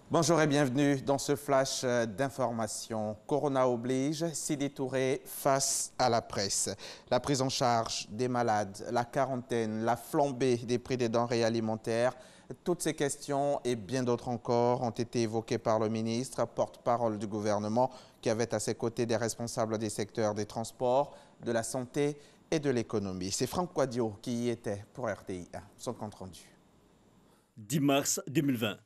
Bonjour et bienvenue dans ce flash d'information. Corona oblige, Sidi Touré face à la presse. La prise en charge des malades, la quarantaine, la flambée des prix des denrées alimentaires, toutes ces questions et bien d'autres encore ont été évoquées par le ministre, porte-parole du gouvernement, qui avait à ses côtés des responsables des secteurs des transports, de la santé et de l'économie. C'est Franck Quadio qui y était pour RTI 1. Son compte rendu. 10 mars 2020.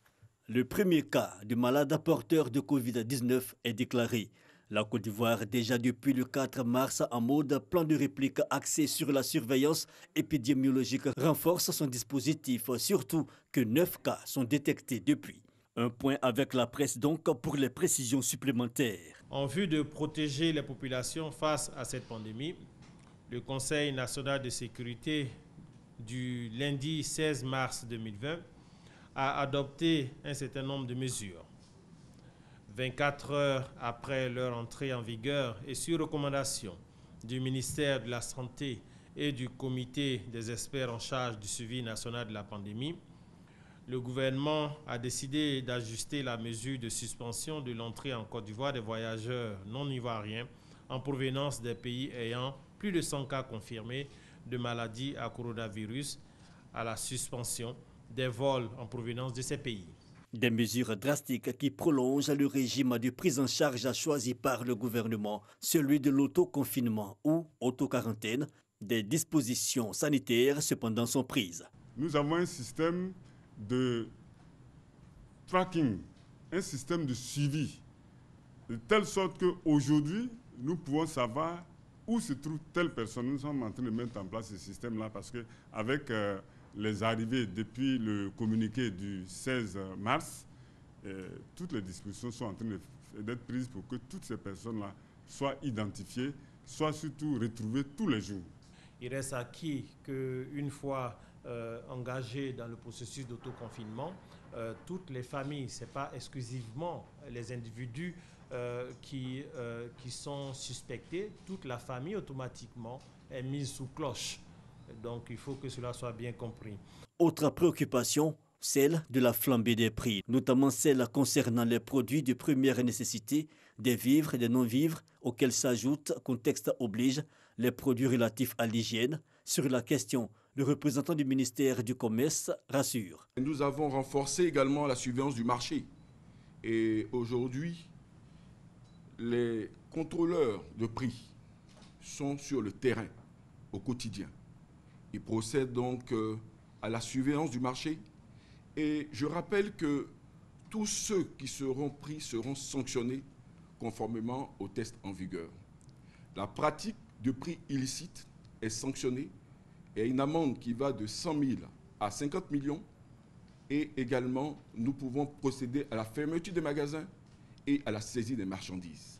Le premier cas de malade porteur de Covid-19 est déclaré. La Côte d'Ivoire, déjà depuis le 4 mars, en mode plan de réplique axé sur la surveillance épidémiologique, renforce son dispositif, surtout que 9 cas sont détectés depuis. Un point avec la presse donc pour les précisions supplémentaires. En vue de protéger les populations face à cette pandémie, le Conseil national de sécurité du lundi 16 mars 2020 a adopté un certain nombre de mesures. 24 heures après leur entrée en vigueur et sur recommandation du ministère de la Santé et du Comité des experts en charge du suivi national de la pandémie, le gouvernement a décidé d'ajuster la mesure de suspension de l'entrée en Côte d'Ivoire des voyageurs non ivoiriens en provenance des pays ayant plus de 100 cas confirmés de maladie à coronavirus à la suspension des vols en provenance de ces pays. Des mesures drastiques qui prolongent le régime de prise en charge choisi par le gouvernement, celui de l'autoconfinement ou autoquarantaine. Des dispositions sanitaires cependant sont prises. Nous avons un système de tracking, un système de suivi, de telle sorte qu'aujourd'hui, nous pouvons savoir où se trouve telle personne. Nous sommes en train de mettre en place ce système-là parce qu'avec les arrivées depuis le communiqué du 16 mars, toutes les dispositions sont en train d'être prises pour que toutes ces personnes-là soient identifiées, soient surtout retrouvées tous les jours. Il reste acquis qu'une fois engagées dans le processus d'autoconfinement, toutes les familles, ce n'est pas exclusivement les individus qui sont suspectés, toute la famille automatiquement est mise sous cloche. Donc il faut que cela soit bien compris. Autre préoccupation, celle de la flambée des prix, notamment celle concernant les produits de première nécessité, des vivres et des non-vivres, auxquels s'ajoutent, contexte oblige, les produits relatifs à l'hygiène. Sur la question, le représentant du ministère du Commerce rassure. Nous avons renforcé également la surveillance du marché. Et aujourd'hui, les contrôleurs de prix sont sur le terrain au quotidien. Ils procèdent donc à la surveillance du marché. Et je rappelle que tous ceux qui seront pris seront sanctionnés conformément aux tests en vigueur. La pratique de prix illicites est sanctionnée et une amende qui va de 100 000 à 50 millions. Et également, nous pouvons procéder à la fermeture des magasins et à la saisie des marchandises.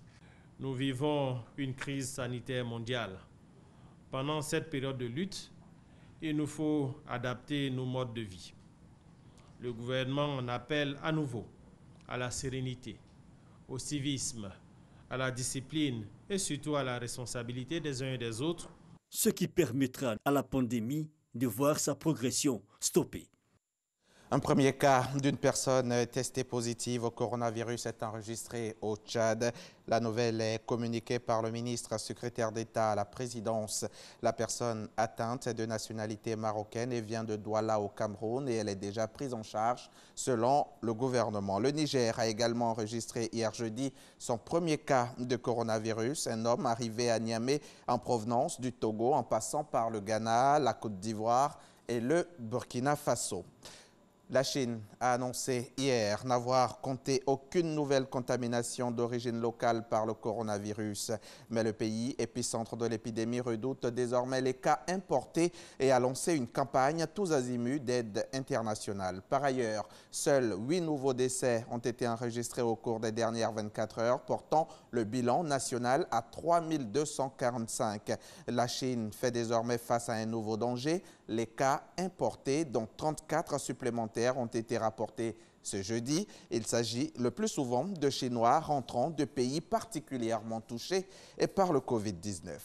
Nous vivons une crise sanitaire mondiale. Pendant cette période de lutte, il nous faut adapter nos modes de vie. Le gouvernement en appelle à nouveau à la sérénité, au civisme, à la discipline et surtout à la responsabilité des uns et des autres. Ce qui permettra à la pandémie de voir sa progression stoppée. Un premier cas d'une personne testée positive au coronavirus est enregistré au Tchad. La nouvelle est communiquée par le ministre secrétaire d'État à la présidence. La personne atteinte est de nationalité marocaine et vient de Douala au Cameroun et elle est déjà prise en charge selon le gouvernement. Le Niger a également enregistré hier jeudi son premier cas de coronavirus. Un homme arrivé à Niamey en provenance du Togo en passant par le Ghana, la Côte d'Ivoire et le Burkina Faso. La Chine a annoncé hier n'avoir compté aucune nouvelle contamination d'origine locale par le coronavirus. Mais le pays, épicentre de l'épidémie, redoute désormais les cas importés et a lancé une campagne tous azimuts d'aide internationale. Par ailleurs, seuls 8 nouveaux décès ont été enregistrés au cours des dernières 24 heures, portant le bilan national à 3245. La Chine fait désormais face à un nouveau danger. Les cas importés, dont 34 supplémentaires, ont été rapportés ce jeudi. Il s'agit le plus souvent de Chinois rentrant de pays particulièrement touchés par le Covid-19.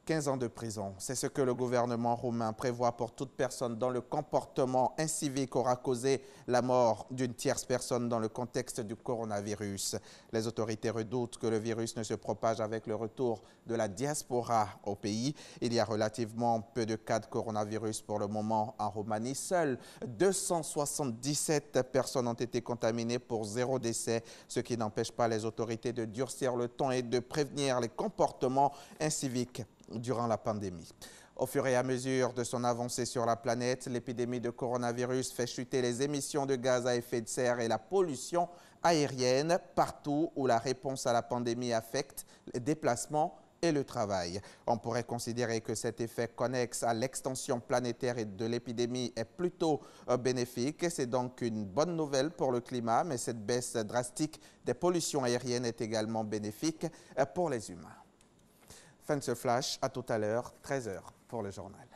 15 ans de prison. C'est ce que le gouvernement roumain prévoit pour toute personne dont le comportement incivique aura causé la mort d'une tierce personne dans le contexte du coronavirus. Les autorités redoutent que le virus ne se propage avec le retour de la diaspora au pays. Il y a relativement peu de cas de coronavirus pour le moment en Roumanie. Seules 277 personnes ont été contaminées pour 0 décès, ce qui n'empêche pas les autorités de durcir le ton et de prévenir les comportements inciviques durant la pandémie. Au fur et à mesure de son avancée sur la planète, l'épidémie de coronavirus fait chuter les émissions de gaz à effet de serre et la pollution aérienne partout où la réponse à la pandémie affecte les déplacements et le travail. On pourrait considérer que cet effet connexe à l'extension planétaire de l'épidémie est plutôt bénéfique. C'est donc une bonne nouvelle pour le climat, mais cette baisse drastique des pollutions aériennes est également bénéfique pour les humains. Fin de ce flash, à tout à l'heure, 13h pour le journal.